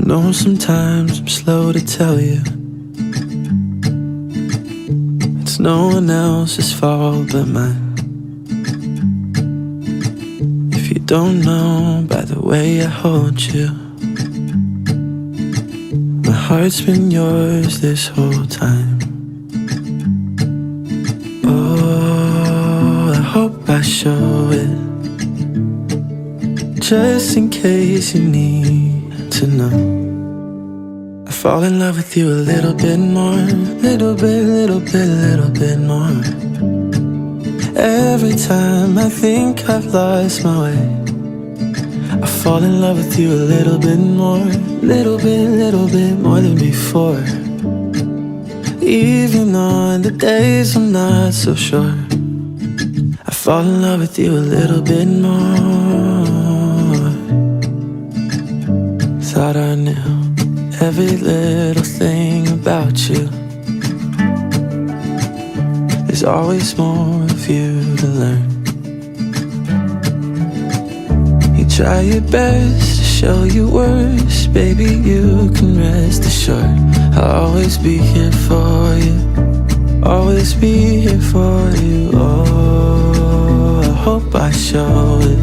know sometimes I'm slow to tell you it's no one else's fault but mine. If you don't know by the way I hold you, my heart's been yours this whole time. Oh, I hope I show it, just in case you need to know. I fall in love with you a little bit more, little bit more. Every time I think I've lost my way, I fall in love with you a little bit more, little bit more than before. Even on the days I'm not so sure, I fall in love with you a little bit more. Thought I knew every little thing about you. There's always more of you to learn. You try your best to show your worst, baby, you can rest assured I'll always be here for you, always be here for you. Oh, I hope I show it,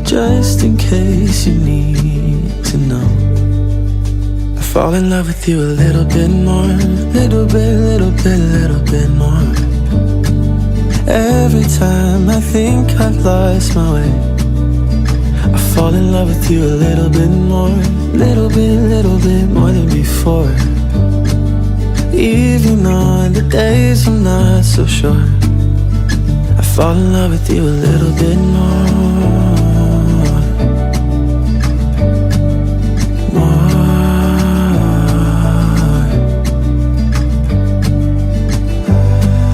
just in case you need to know. I fall in love with you a little bit more, little bit more. Every time I think I've lost my way, I fall in love with you a little bit more, little bit more than before. Even on the days I'm not so sure, I fall in love with you a little bit more.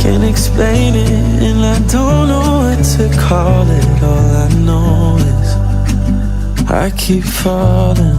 Can't explain it and I don't know what to call it. All I know is I keep falling